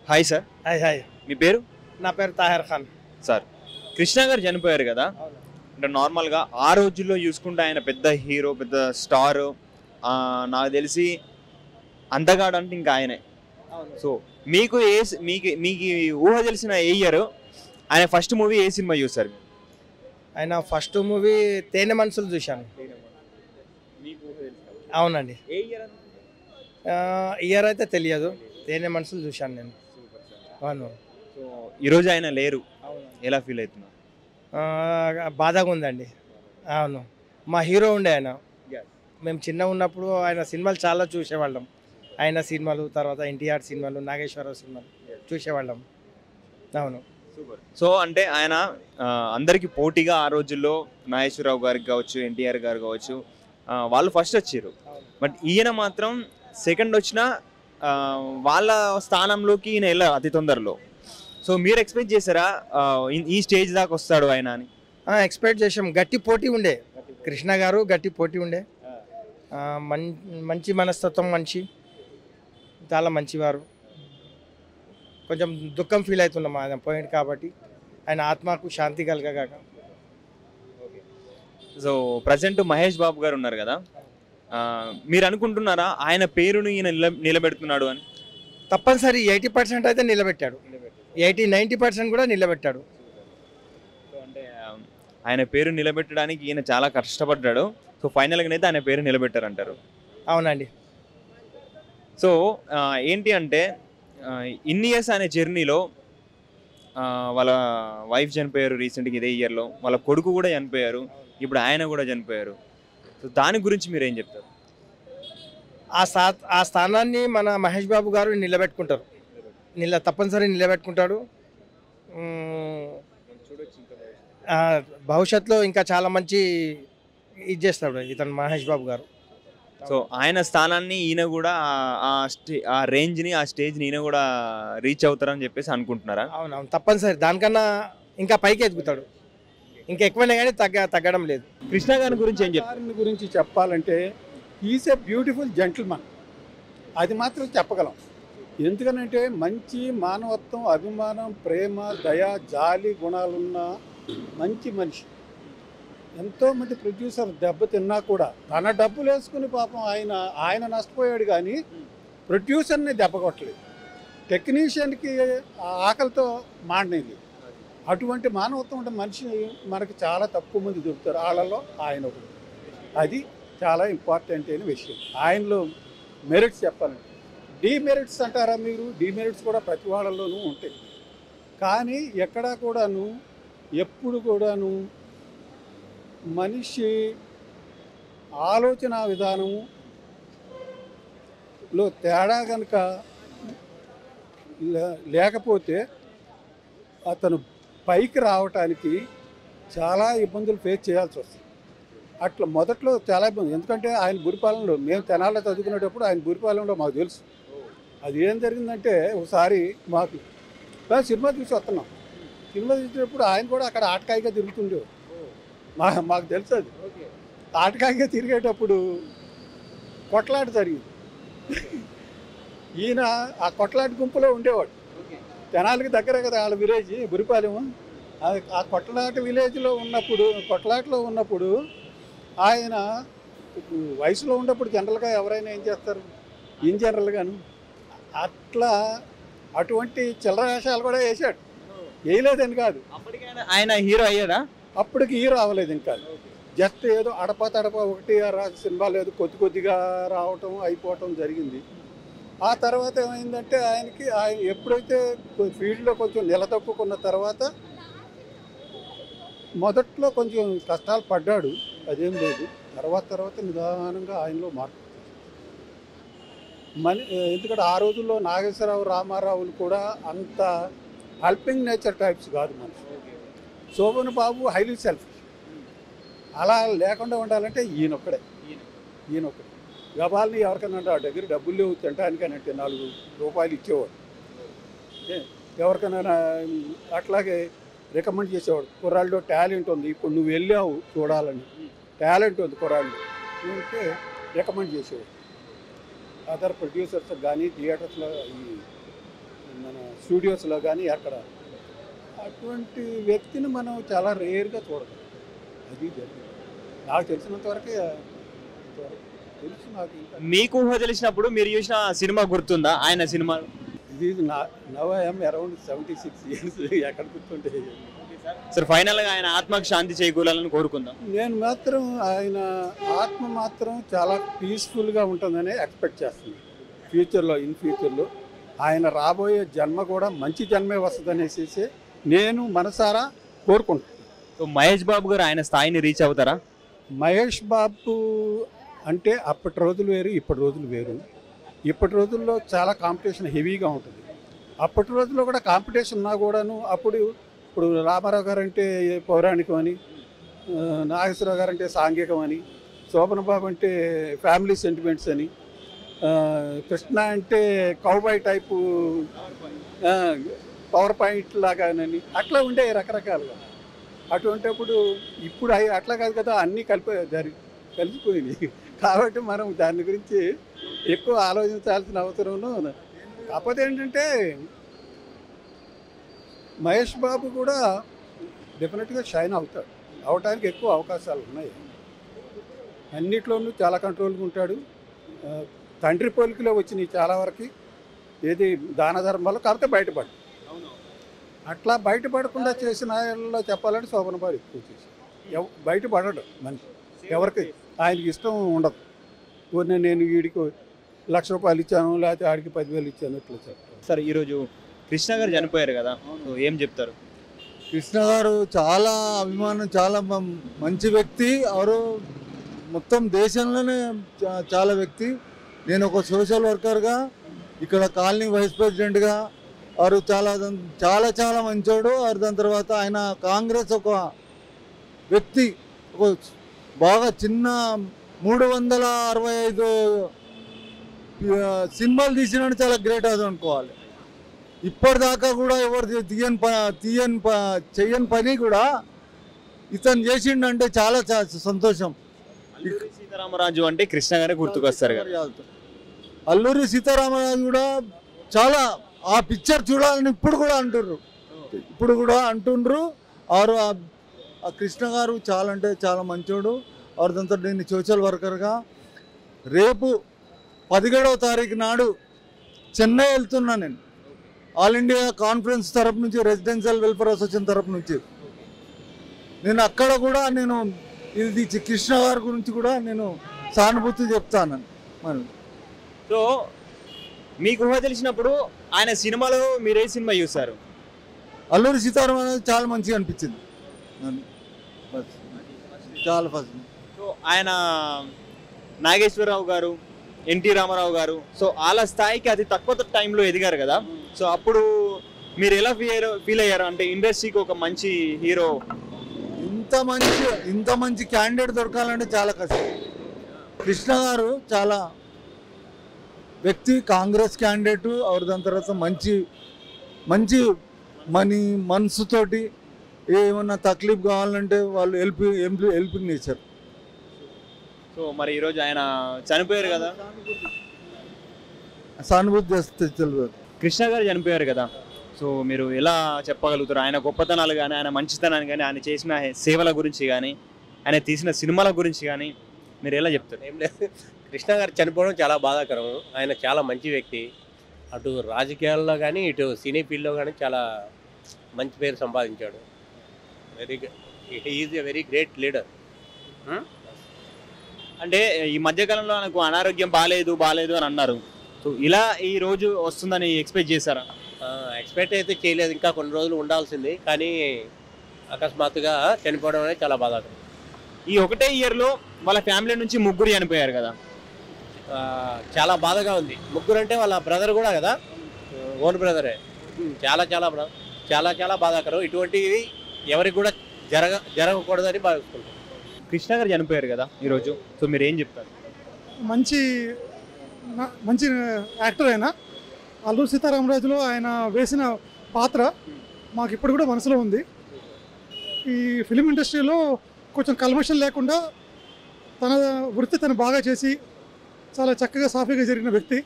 Hi sir. Hi hi. మీ పేరు? నా పేరు తాహిర్ ఖాన్ సార్. కృష్ణ గారు చనిపోయారు కదా, అంటే నార్మల్గా ఆ రోజుల్లో చూసుకుంటే ఆయన పెద్ద హీరో, పెద్ద స్టార్. నాకు తెలిసి అందగాడు అంటే ఇంకా ఆయనే. సో మీకు మీకు ఊహ తెలిసిన ఏ ఇయర్ ఆయన ఫస్ట్ మూవీ ఏ సినిమా చూసారు? ఆయన ఫస్ట్ మూవీ తేనె మనసులు చూశాను. అవునండి. ఇయర్ అయితే తెలియదు, తేనె మనసులు చూశాను నేను. అవును. సో ఈరోజు ఆయన లేరు, ఎలా ఫీల్ అవుతున్నారు? బాధగా ఉందండి. అవును, మా హీరో ఉండే ఆయన. మేము చిన్నగా ఉన్నప్పుడు ఆయన సినిమాలు చాలా చూసేవాళ్ళం. ఆయన సినిమాలు, తర్వాత ఎన్టీఆర్ సినిమాలు, నాగేశ్వరరావు సినిమాలు చూసేవాళ్ళం. అవును. సో అంటే ఆయన అందరికి పోటీగా ఆ రోజుల్లో నాగేశ్వరరావు గారికి కావచ్చు, ఎన్టీఆర్ గారు కావచ్చు, వాళ్ళు ఫస్ట్ వచ్చారు. బట్ ఈయన మాత్రం సెకండ్ వచ్చిన వాళ్ళ స్థానంలోకి ఈయన వెళ్ళారు అతి తొందరలో. సో మీరు ఎక్స్పెక్ట్ చేశారా ఈ స్టేజ్ దాకా వస్తాడు ఆయన అని? ఎక్స్పెక్ట్ చేసాం. గట్టి పోటీ ఉండే, కృష్ణ గారు గట్టి పోటీ ఉండే. మంచి మనస్తత్వం, చాలా మంచివారు. కొంచెం దుఃఖం ఫీల్ అవుతున్నాం ఆయన పోయింది కాబట్టి, ఆయన ఆత్మకు శాంతి కలగగాక. సో ప్రజెంట్ మహేష్ బాబు గారు ఉన్నారు కదా, మీరు అనుకుంటున్నారా ఆయన పేరును ఈయన నిలబెడుతున్నాడు అని? తప్పనిసరి 80% అయితే నిలబెట్టాడు, 80-90% కూడా నిలబెట్టాడు. సో అంటే ఆయన పేరు నిలబెట్టడానికి ఈయన చాలా కష్టపడ్డాడు. సో ఫైనల్గా అయితే ఆయన పేరు నిలబెట్టారంటారు. అవునండి. సో ఏంటి అంటే ఇన్ని ఇయర్స్ అనే జర్నీలో వాళ్ళ వైఫ్ చనిపోయారు రీసెంట్గా, ఇదే ఇయర్లో వాళ్ళ కొడుకు కూడా చనిపోయారు, ఇప్పుడు ఆయన కూడా చనిపోయారు. సో దాని గురించి మీరు ఏం చెప్తారు? ఆ స్థానాన్ని మన మహేష్ బాబు గారు నిలబెట్టుకుంటారు, తప్పనిసరి నిలబెట్టుకుంటాడు. భవిష్యత్తులో ఇంకా చాలా మంచి ఇది చేస్తాడు ఇతను మహేష్ బాబు గారు. సో ఆయన స్థానాన్ని ఈయన కూడా ఆ రేంజ్ని, ఆ స్టేజ్ని ఈయన కూడా రీచ్ అవుతారని చెప్పేసి అనుకుంటున్నారా? అవునవును, తప్పనిసరి దానికన్నా ఇంకా పైకి ఎదుగుతాడు. ఇంకా ఎక్కువనే కానీ తగ్గడం లేదు. కృష్ణ గారి గురించి ఏం చెప్తారు? గురించి చెప్పాలంటే ఈజ్ ఎ బ్యూటిఫుల్ జెంటిల్మన్, అది మాత్రం చెప్పగలం. ఎందుకనంటే మంచి మానవత్వం, అభిమానం, ప్రేమ, దయ, జాలి గుణాలున్న మంచి మనిషి. ఎంతోమంది ప్రొడ్యూసర్ దెబ్బతిన్నా కూడా తన డబ్బులు వేసుకుని పాపం ఆయన నష్టపోయాడు, కానీ ప్రొడ్యూసర్ని దెబ్బ కొట్టలేదు, టెక్నీషియన్కి ఆకలితో మాడనేది. అటువంటి మానవత్వం ఉంటే మనిషి మనకు చాలా తక్కువ మంది దొరుకుతారు, వాళ్ళలో ఆయన ఒకడు. అది చాలా ఇంపార్టెంట్ అయిన విషయం. ఆయనలో మెరిట్స్ చెప్పాలంటే డీమెరిట్స్ అంటారా మీరు? డీమెరిట్స్ కూడా ప్రతి వాళ్ళలోనూ ఉంటాయి, కానీ ఎక్కడా కూడాను ఎప్పుడు కూడాను మనిషి ఆలోచన విధానంలో తేడా కనుక లేకపోతే అతను పైకి రావటానికి చాలా ఇబ్బందులు ఫేస్ చేయాల్సి వస్తుంది. అట్లా మొదట్లో చాలా ఇబ్బంది, ఎందుకంటే ఆయన గురిపాలెంలో, మేము తెనాల్లో చదువుకునేటప్పుడు ఆయన గురిపాలెంలో మాకు తెలుసు. అది ఏం జరిగిందంటే ఒకసారి మాకు సినిమా చూసి వస్తున్నాం, సినిమా చూసేటప్పుడు ఆయన కూడా అక్కడ ఆటకాయిగా తిరుగుతుండేవాడు. మాకు తెలుసు అది. ఆటకాయిగా తిరిగేటప్పుడు కొట్లాట జరిగింది. ఈయన ఆ కొట్లాట గుంపులో ఉండేవాడు. తెనాలికి దగ్గరే కదా వాళ్ళ విలేజ్ గురిపాలెం. ఆ కొట్లాట విలేజ్లో కొట్లాటలో ఉన్నప్పుడు ఆయన వయసులో ఉన్నప్పుడు జనరల్గా ఎవరైనా ఏం చేస్తారు, ఇన్ జనరల్గాను అట్లా అటువంటి చిల్లర వేషాలు కూడా వేసాడు. వేయలేదని కాదు, ఆయన హీరో అయ్యాడా? అప్పటికి హీరో అవ్వలేదు ఇంకా. జస్ట్ ఏదో అడప ఒకటి సినిమా లేదు, కొద్దిగా రావటం అయిపోవటం జరిగింది. ఆ తర్వాత ఏమైందంటే ఆయన ఎప్పుడైతే ఫీల్డ్లో కొంచెం నిలదొక్కున్న తర్వాత మొదట్లో కొంచెం కష్టాలు పడ్డాడు, అదేం లేదు. తర్వాత నిదానంగా ఆయనలో మార్పు. ఎందుకంటే ఆ రోజుల్లో నాగేశ్వరరావు, రామారావులు కూడా అంత హెల్పింగ్ నేచర్ టైప్స్ కాదు మనిషి. శోభన్ బాబు హైలీ సెల్ఫిష్. అలా లేకుండా ఉండాలంటే ఈయనొక్కడే. గబాల్ని ఎవరికైనా ఆ దగ్గర డబ్బులు లేవు తినడానికనంటే 4 రూపాయలు ఇచ్చేవాడు, ఎవరికైనా అట్లాగే రికమెండ్ చేసేవాడు. కుర్రాళ్ళలో టాలెంట్ ఉంది, ఇప్పుడు నువ్వు వెళ్ళావు చూడాలని, టాలెంట్ ఉంది కుర్రాళ్ళు అంటే రికమెండ్ చేసేవాడు. అదర్ ప్రొడ్యూసర్స్ కానీ థియేటర్స్లో ఈ మన స్టూడియోస్లో కానీ అక్కడ అటువంటి వ్యక్తిని మనం చాలా రేర్గా చూడగలం. అది జరిగింది నాకు తెలిసినంత వరకే తెలుసు నాకు. ఇంకా మీకు ఊహ తెలిసినప్పుడు మీరు చూసిన సినిమా గుర్తుందా ఆయన సినిమా? ఇది నవ్ ఐఎమ్ అరౌండ్ 76 years. ఎక్కడ గుర్తుంటే సార్ ఫైనల్గా ఆయన ఆత్మకు శాంతి చేకూరాలని కోరుకుందాం. నేను మాత్రం ఆయన ఆత్మ మాత్రం చాలా పీస్ఫుల్గా ఉంటుందని ఎక్స్పెక్ట్ చేస్తున్నాను. ఇన్ ఫ్యూచర్లో ఆయన రాబోయే జన్మ కూడా మంచి జన్మే వస్తుందనేసి నేను మనసారా కోరుకుంటున్నాను. సో మహేష్ బాబు గారు ఆయన స్థాయిని రీచ్ అవుతారా? మహేష్ బాబు అంటే అప్పటి రోజులు వేరు, ఇప్పటి రోజులు వేరు. ఇప్పటి రోజుల్లో చాలా కాంపిటీషన్ హెవీగా ఉంటుంది. అప్పటి రోజుల్లో కూడా కాంపిటీషన్ ఉన్నా కూడాను ఇప్పుడు రామారావు గారు అంటే పౌరాణికం అని, నాగేశ్వరరావు గారు అంటే సాంఘికం అని, శోభన్ బాబు అంటే ఫ్యామిలీ సెంటిమెంట్స్ అని, కృష్ణ అంటే కౌబాయ్ టైపు పవర్ పాయింట్ లాగానని అట్లా ఉండే రకరకాలుగా. అటువంటిప్పుడు ఇప్పుడు అట్లా కాదు కదా, అన్నీ కలిసిపోయినాయి. కాబట్టి మనం దాని గురించి ఎక్కువ ఆలోచించాల్సిన అవసరం. కాకపోతే ఏంటంటే మహేష్ బాబు కూడా డెఫినెట్గా షైన్ అవటానికి ఎక్కువ అవకాశాలు ఉన్నాయి. అన్నిట్లోనూ చాలా కంట్రోల్గా ఉంటాడు. తండ్రి పోలికలో వచ్చినాయి చాలా వరకు. ఏది దాన ధర్మాలు కాకపోతే బయటపడు. అట్లా బయటపడకుండా చేసిన ఆయనలో చెప్పాలంటే శోభన్ బాబు ఎక్కువ చేసి బయటపడడు మనిషి. ఎవరికి ఆయనకి ఇష్టం ఉండదు. నేను వీడికి ₹1,00,000 ఇచ్చాను, లేకపోతే ఆడికి 10,000 ఇచ్చాను ఇట్లా చెప్తాను. సార్ ఈరోజు కృష్ణ గారు చనిపోయారు కదా, సో ఏం చెప్తారు? కృష్ణ గారు చాలా అభిమానం, చాలా మంచి వ్యక్తి. ఎవరు మొత్తం దేశంలోనే చాలా వ్యక్తి. నేను ఒక సోషల్ వర్కర్గా, ఇక్కడ కాలనీ వైస్ ప్రెసిడెంట్గా, వారు చాలా చాలా చాలా మంచోడు. వారు దాని తర్వాత ఆయన కాంగ్రెస్ ఒక వ్యక్తి, ఒక బాగా చిన్న 365 సినిమాలు తీసినాడు, చాలా గ్రేట్ అది అనుకోవాలి. ఇప్పటిదాకా కూడా ఎవరు చెయ్యని పని కూడా ఇతను చేసిండంటే చాలా సంతోషం. అల్లూరి సీతారామరాజు అంటే కృష్ణ గారే గుర్తుకొస్తారు కదా. అల్లూరి సీతారామరాజు కూడా చాలా ఆ పిక్చర్ చూడాలని ఇప్పుడు కూడా అంటుండ్రు. వారు ఆ కృష్ణ గారు చాలా అంటే చాలా మంచోడు. వారు దాంతో నేను సోషల్ వర్కర్గా రేపు 17వ తారీఖు నాడు చెన్నై వెళ్తున్నా. నేను ఆల్ ఇండియా కాన్ఫరెన్స్ తరపు నుంచి, రెసిడెన్షియల్ వెల్ఫేర్ అసోసియేషన్ తరపు నుంచి నేను అక్కడ కూడా ఇది కృష్ణ గారి గురించి కూడా నేను సానుభూతి చెప్తాను. సో మీకు ఊహ తెలిసినప్పుడు ఆయన సినిమాలో మీరు ఏ సినిమా చూసారు? అల్లూరి సీతారామరాజు చాలా మంచిగా అనిపించింది చాలా ఫస్ట్. సో ఆయన నాగేశ్వరరావు గారు, ఎన్టీ రామారావు గారు, సో వాళ్ళ స్థాయికి అతి తక్కువ టైంలో ఎదిగారు కదా. సో అప్పుడు మీరు ఎలా ఫీల్ అయ్యారు? అంటే ఇండస్ట్రీకి ఒక మంచి హీరో, ఇంత మంచి క్యాండిడేట్ దొరకాలంటే చాలా కష్టం. కృష్ణ గారు చాలా వ్యక్తి, కాంగ్రెస్ క్యాండిడేట్. ఎవరు దాని తర్వాత మంచి మనసుతోటి ఏమన్నా తక్లీఫ్ కావాలంటే వాళ్ళు హెల్పింగ్ నేచర్. సో మరి ఈరోజు ఆయన చనిపోయారు కదా, సానుభూతి చేస్తే తెలియదు. కృష్ణ గారు చనిపోయారు కదా, సో మీరు ఎలా చెప్పగలుగుతారు? ఆయన గొప్పతనాలు కానీ, ఆయన మంచితనాన్ని కానీ, ఆయన చేసిన సేవల గురించి కానీ, ఆయన తీసిన సినిమాల గురించి కానీ మీరు ఎలా చెప్తారు? ఏం లేదు, కృష్ణ గారు చనిపోవడం చాలా బాధాకరం. ఆయన చాలా మంచి వ్యక్తి. అటు రాజకీయాల్లో కానీ, ఇటు సినీ ఫీల్డ్లో కానీ చాలా మంచి పేరు సంపాదించాడు. Is a very great leader. అంటే ఈ మధ్యకాలంలో నాకు అనారోగ్యం బాగాలేదు అని అన్నారు. సో ఇలా ఈ రోజు వస్తుందని ఎక్స్పెక్ట్ చేశారా? ఎక్స్పెక్ట్ అయితే చేయలేదు, ఇంకా కొన్ని రోజులు ఉండాల్సింది. కానీ అకస్మాత్తుగా చనిపోవడం అనేది చాలా బాధాకరం. ఈ ఒకటే ఇయర్లో వాళ్ళ ఫ్యామిలీ నుంచి 3 చనిపోయారు కదా, చాలా బాధగా ఉంది. 3 అంటే వాళ్ళ బ్రదర్ కూడా కదా, ఓన్ బ్రదరే. చాలా చాలా చాలా చాలా బాధాకరం. ఇటువంటివి ఎవరికి కూడా జరగకూడదని భావిస్తున్నాం. కృష్ణ గారు చనిపోయారు కదా ఈరోజు, సో మీరు ఏం చెప్తారు? మంచి యాక్టర్ అయినా అల్లూరి సీతారామరాజులో ఆయన వేసిన పాత్ర మాకు ఇప్పుడు కూడా మనసులో ఉంది. ఈ ఫిలిం ఇండస్ట్రీలో కొంచెం కల్మషం లేకుండా తన వృత్తి తను బాగా చేసి చాలా చక్కగా సాఫీగా జరిగిన వ్యక్తి.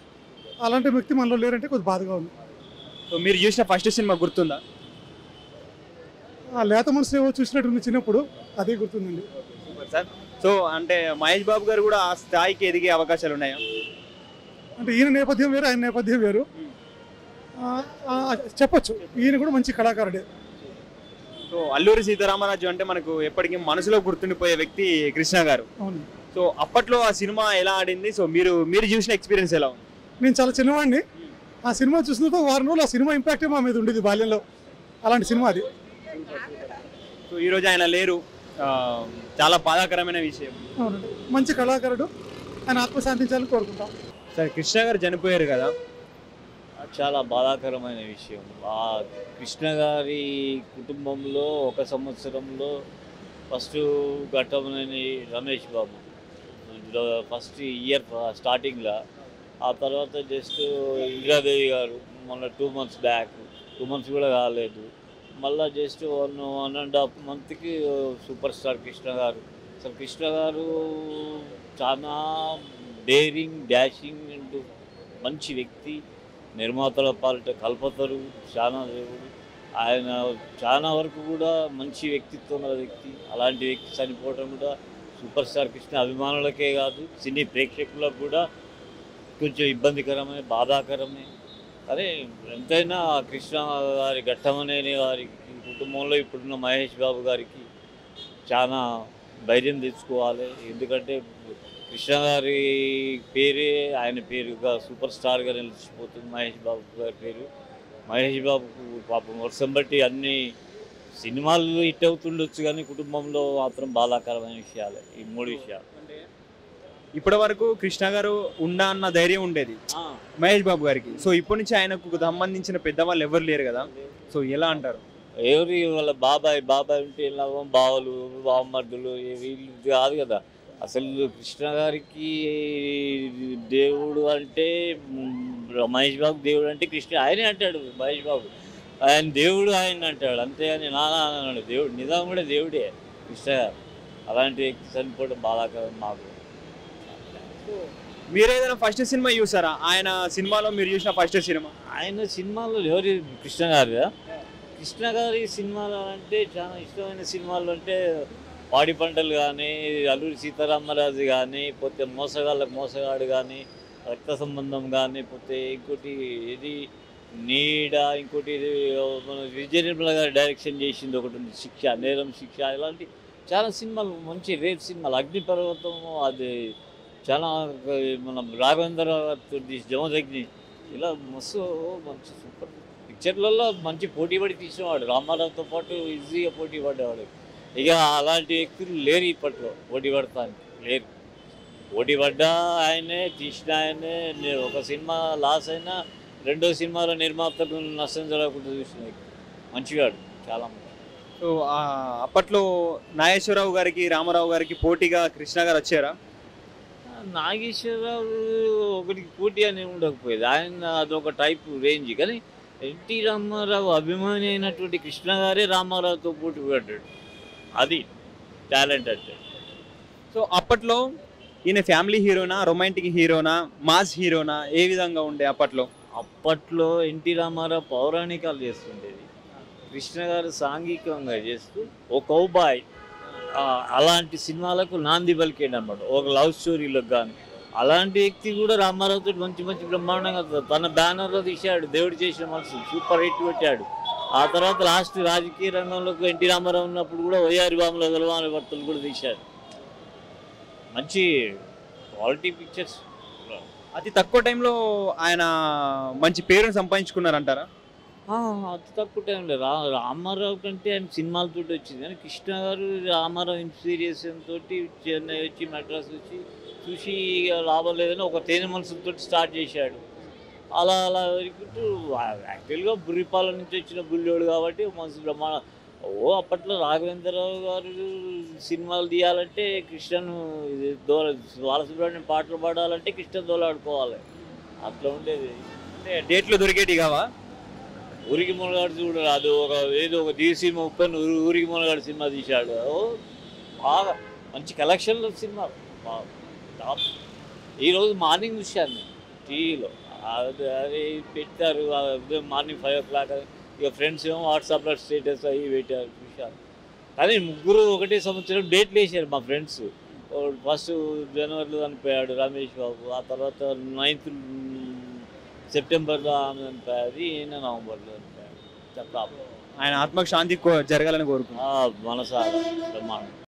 అలాంటి వ్యక్తి మనలో లేరంటే కొంచెం బాధగా ఉంది. సో మీరు చూసిన ఫస్ట్ సినిమా గుర్తుందా? ఆ లేత మనసు ఏవో చూసినట్టుంది చిన్నప్పుడు, అదే గుర్తుందండి. Super sir. సో అంటే మహేష్ బాబు గారు కూడా ఆ స్థాయికి ఎదిగే అవకాశాలు ఉన్నాయా? అంటే ఈయన నేపథ్యం వేరు, ఆయన నేపథ్యం వేరు. చెప్పొచ్చు, ఈయన కూడా మంచి కళాకారుడే. సో అల్లూరి సీతారామరాజు అంటే మనకు ఎప్పటికీ మనసులో గుర్తుండిపోయే వ్యక్తి కృష్ణ గారు. అవును, సో అప్పట్లో ఆ సినిమా ఎలా ఆడింది? సో మీరు చూసిన ఎక్స్పీరియన్స్ ఎలా ఉంది? నేను చాలా చిన్నవాడిని. ఆ సినిమా చూసినంత వారం రోజులు ఆ సినిమా ఇంపాక్టే మా మీద ఉండేది బాల్యంలో. అలాంటి సినిమా అది. సో ఈరోజు ఆయన లేరు, చాలా బాధాకరమైన విషయం. అవునండి, మంచి కళాకారుడు, ఆయన ఆత్మశాంతించాలని కోరుకుంటాం. సరే, కృష్ణ గారు చనిపోయారు కదా, చాలా బాధాకరమైన విషయం. ఆ కృష్ణ గారి కుటుంబంలో ఒక సంవత్సరంలో first Ghattamaneni Ramesh Babu first year స్టార్టింగ్లో, ఆ తర్వాత జస్ట్ ఇందిరాదేవి గారు మొన్న 2 months బ్యాక్, 2 months కూడా కాలేదు, మళ్ళీ జస్ట్ 1.5 monthకి సూపర్ స్టార్ కృష్ణ గారు. అసలు కృష్ణ గారు చాలా డేరింగ్, డాషింగ్ అండ్ మంచి వ్యక్తి. నిర్మాతల పాలిట కల్పతరు, చాలా దేవుడు. ఆయన చాలా వరకు కూడా మంచి వ్యక్తిత్వం గల వ్యక్తి. అలాంటి వ్యక్తి చనిపోవడం కూడా సూపర్ స్టార్ కృష్ణ అభిమానులకే కాదు, సినీ ప్రేక్షకులకు కూడా కొంచెం ఇబ్బందికరమే, బాధాకరమే. అదే ఎంతైనా కృష్ణ గారి ఘట్టమనేని వారి కుటుంబంలో ఇప్పుడున్న మహేష్ బాబు గారికి చాలా ధైర్యం తెచ్చుకోవాలి. ఎందుకంటే కృష్ణ గారి పేరే ఆయన పేరుగా సూపర్ స్టార్గా నిలిచిపోతుంది. మహేష్ బాబు గారి పేరు, మహేష్ బాబుకు పాపం వర్షం బట్టి అన్ని సినిమాలు హిట్ అవుతుండొచ్చు, కానీ కుటుంబంలో మాత్రం బాధాకరమైన విషయాలే ఈ 3 విషయాలు. ఇప్పటి వరకు కృష్ణ గారు ఉండా అన్న ధైర్యం ఉండేది మహేష్ బాబు గారికి. సో ఇప్పటి నుంచి ఆయనకు సంబంధించిన పెద్దవాళ్ళు ఎవరు లేరు కదా, సో ఎలా అంటారు? ఎవరి వాళ్ళ బాబాయ్ ఉంటే లాభం, బావలు బావమర్దులు వీళ్ళు కాదు కదా. అసలు కృష్ణ గారికి దేవుడు అంటే మహేష్ బాబు దేవుడు అంటే కృష్ణ ఆయనే అంటాడు. మహేష్ బాబు ఆయన దేవుడు ఆయన అంటాడు, అంతేగాని నానా అన్నాడు. దేవుడు నిజం కూడా దేవుడే కృష్ణ గారు. అలాంటి వ్యక్తి చనిపోవడం బాధాకరం మాకు. మీరు ఏదైనా ఫస్ట్ సినిమా చూసారా? ఆయన సినిమాలో మీరు చూసిన ఫస్ట్ సినిమా? ఆయన సినిమాలో ఎవరి కృష్ణ గారు కృష్ణ గారి సినిమాలు అంటే చాలా ఇష్టమైన సినిమాలు అంటే పాడి పంటలు కానీ, అల్లూరి సీతారామరాజు కానీ, పోతే మోసగాడు కానీ, రక్త సంబంధం కానీ, పోతే ఇంకోటి ఇది నీడ, ఇంకోటి ఇది మన విజయ నిర్మల గారు డైరెక్షన్ చేసింది ఒకటి ఉంది, శిక్ష, నేరం శిక్ష. ఇలాంటి చాలా సినిమాలు మంచి రేప్ సినిమాలు. అగ్నిపర్వతము అది చాలా మన రాఘవేంద్ర జమదగ్ని, ఇలా మస్తు మంచి సూపర్ పిక్చర్లలో మంచి పోటీ పడి తీసినవాడు. రామారావుతో పాటు ఈజీగా పోటీ పడేవాడు. ఇక అలాంటి వ్యక్తులు లేరు ఇప్పట్లో, పోటీ పడటానికి లేరు. పోటీ పడ్డా ఆయనే, తీసిన ఆయనే. ఒక సినిమా లాస్ అయినా రెండో సినిమాలో నిర్మాతలు నష్టం జరగకుండా చూసిన వ్యక్తి, మంచివాడు, చాలా మంచి. సో అప్పట్లో నాగేశ్వరరావు గారికి, రామారావు గారికి పోటీగా కృష్ణ గారు వచ్చారా? నాగేశ్వరరావు ఒకరికి పోటీ అని ఉండకపోయేది, ఆయన అదొక టైప్ రేంజ్. కానీ ఎన్టీ రామారావు అభిమాని అయినటువంటి కృష్ణ గారే రామారావుతో పోటీ పడ్డాడు. అది టాలెంట్ అంటే. సో అప్పట్లో ఈయన ఫ్యామిలీ హీరోనా, రొమాంటిక్ హీరోనా, మాస్ హీరోనా, ఏ విధంగా ఉండే అప్పట్లో? అప్పట్లో ఎన్టీ రామారావు పౌరాణికాలు చేస్తుండేది, కృష్ణ గారు సాంఘికంగా చేస్తూ ఓ కౌబాయ్ అలాంటి సినిమాలకు నాంది పలికేడు అనమాట. ఒక లవ్ స్టోరీలకు కానీ అలాంటి వ్యక్తి కూడా రామారావుతో మంచి మంచి బ్రహ్మాండంగా తన బ్యానర్లో తీశాడు. దేవుడు చేసిన మనసు సూపర్ హిట్ పెట్టాడు. ఆ తర్వాత లాస్ట్ రాజకీయ రంగంలోకి ఎన్టీ రామారావు ఉన్నప్పుడు కూడా వయ్యారి బాముల గెలవాని భర్తలు కూడా తీశాడు. మంచి క్వాలిటీ పిక్చర్స్. అతి తక్కువ టైంలో ఆయన మంచి పేరును సంపాదించుకున్నారంటారా? అతి తక్కువ టైంలో రామారావు కంటే ఆయన సినిమాలతో వచ్చింది. కానీ కృష్ణ గారు రామారావు ఇన్స్పిరేషన్ తోటి చెన్నై వచ్చి మెడ్రాస్ వచ్చి చూసి లాభం లేదని ఒక తేనె మనసుతో స్టార్ట్ చేశాడు. అలా వరకు యాక్చువల్గా బుర్రిపాల నుంచి వచ్చిన బుల్లోడు కాబట్టి మనసు బ్రహ్మాండ. అప్పట్లో రాఘవేంద్రరావు గారు సినిమాలు తీయాలంటే కృష్ణను బాలసుబ్రహ్మణ్యం పాటలు పాడాలంటే కృష్ణ దోలాడుకోవాలి, అట్లా ఉండేది. అంటే డేట్లు దొరికేటి కావా? ఊరికి మునగాడు చూడ, అది ఏదో ఒక సినిమా ఉప్పెన్ ఊరికి మునగాడు సినిమా తీశాడు. బాగా మంచి కలెక్షన్లో సినిమా. ఈరోజు మార్నింగ్ చూశాను నేను టీవీలో, అది పెట్టారు ఉదయం మార్నింగ్ 5 o'clock. ఇక ఫ్రెండ్స్ ఏమో వాట్సాప్లో స్టేటస్ అవి పెట్టారు చూశారు. కానీ ముగ్గురు ఒకటే సంవత్సరం డేట్లు వేసారు మా ఫ్రెండ్స్. 1st జనవరిలో చనిపోయాడు రమేష్ బాబు, ఆ తర్వాత 9th సెప్టెంబర్లో ఆమె చనిపోయాది, ఈయన నవంబర్లో చనిపోయాడు. ఆయన ఆత్మకు శాంతి జరగాలని కోరుకుంటున్నాను. మనసారా బ్రహ్మాండం.